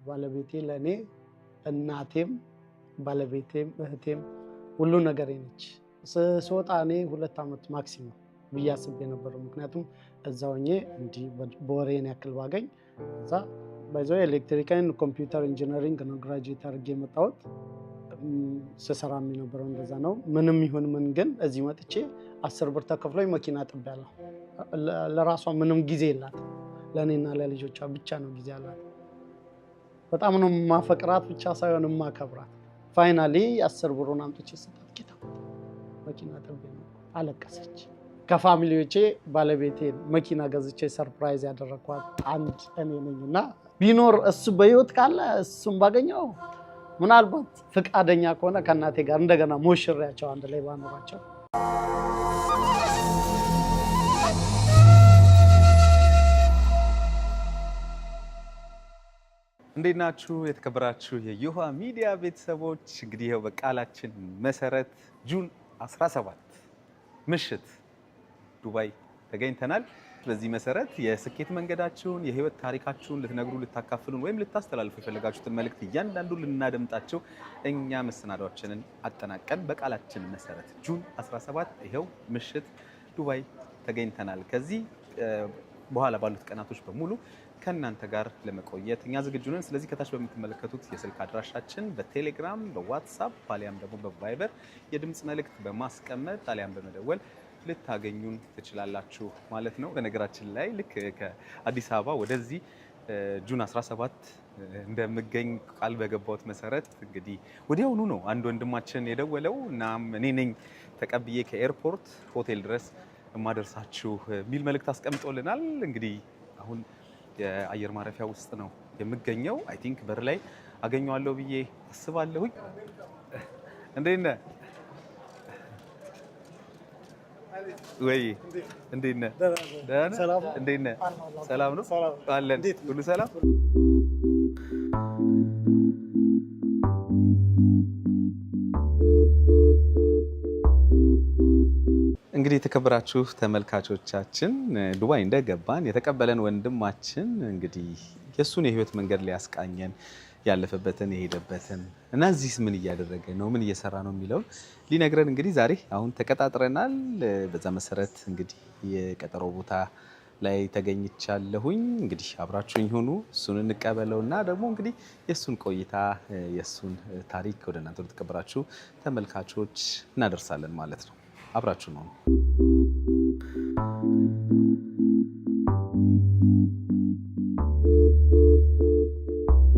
ባለቤቴ ለኔ እናቴም ባለቤቴም እህቴም ሁሉ ነገሬ ነች። ስወጣ እኔ 2 ዓመት ማክሲመም ብዬ አስቤ ነበር። ምክንያቱም እዛው ሆኜ እንዲህ በወሬን ያክል ባገኝ እዛ ባይዘው ኤሌክትሪካል ኮምፒውተር ኢንጂነሪንግ ነው ግራጁዌት አድርጌ የመጣሁት። ስሰራ የነበረው እንደዛ ነው። ምንም ይሁን ምን ግን እዚህ መጥቼ 10 ብር ተከፍሎኝ መኪና ጥቤያለሁ። ለራሷ ምንም ጊዜ የላትም። ለእኔና ለልጆቿ ብቻ ነው ጊዜ ያላት። በጣም ነው ማፈቅራት ብቻ ሳይሆን ማከብራት። ፋይናሊ 10 ብሩን አምጥቼ ሰጣት። ጌታ መኪና ጥቤ ነው። አለቀሰች። ከፋሚሊዎቼ ባለቤቴ መኪና ገዝቼ ሰርፕራይዝ ያደረኳት አንድ እኔ ነኝና ቢኖር እሱ በህይወት ካለ እሱም ባገኘው ምናልባት ፍቃደኛ ከሆነ ከእናቴ ጋር እንደገና ሞሽሬያቸው አንድ ላይ ባኖራቸው። እንዴት ናችሁ የተከበራችሁ የዮሃ ሚዲያ ቤተሰቦች? እንግዲህ ይኸው በቃላችን መሰረት ጁን 17 ምሽት ዱባይ ተገኝተናል። በዚህ መሰረት የስኬት መንገዳችሁን የህይወት ታሪካችሁን ልትነግሩ ልታካፍሉን ወይም ልታስተላልፉ የፈለጋችሁትን መልእክት እያንዳንዱ ልናደምጣቸው እኛ መሰናዷችንን አጠናቀን በቃላችን መሰረት ጁን 17 ይኸው ምሽት ዱባይ ተገኝተናል። ከዚህ በኋላ ባሉት ቀናቶች በሙሉ ከእናንተ ጋር ለመቆየት እኛ ዝግጁ ነን። ስለዚህ ከታች በምትመለከቱት የስልክ አድራሻችን በቴሌግራም በዋትስአፕ አሊያም ደግሞ በቫይበር የድምፅ መልእክት በማስቀመጥ አሊያም በመደወል ልታገኙን ትችላላችሁ ማለት ነው። በነገራችን ላይ ልክ ከአዲስ አበባ ወደዚህ ጁን 17 እንደምገኝ ቃል በገባሁት መሰረት እንግዲህ ወዲያውኑ ነው አንድ ወንድማችን የደወለው። እናም እኔ ነኝ ተቀብዬ ከኤርፖርት ሆቴል ድረስ የማደርሳችሁ የሚል መልእክት አስቀምጦልናል። እንግዲህ አሁን የአየር ማረፊያ ውስጥ ነው የምገኘው። አይ ቲንክ በር ላይ አገኘዋለሁ ብዬ አስባለሁኝ። እንዴት ነህ? ወይ እንዴት ነህ? ደህና ነህ? እንዴት ነህ? ሰላም ነው አለን። ሁሉ ሰላም። እንግዲህ የተከበራችሁ ተመልካቾቻችን ዱባይ እንደገባን የተቀበለን ወንድማችን እንግዲህ የሱን የህይወት መንገድ ሊያስቃኘን ያለፈበትን የሄደበትን እና እዚህስ ምን እያደረገ ነው ምን እየሰራ ነው የሚለውን ሊነግረን እንግዲህ ዛሬ አሁን ተቀጣጥረናል። በዛ መሰረት እንግዲህ የቀጠሮ ቦታ ላይ ተገኝቻለሁኝ። እንግዲህ አብራችሁኝ ሆኑ፣ እሱን እንቀበለውና ደግሞ እንግዲህ የሱን ቆይታ የሱን ታሪክ ወደ እናንተ ተቀበራችሁ ተመልካቾች እናደርሳለን ማለት ነው። አብራችሁ ነው።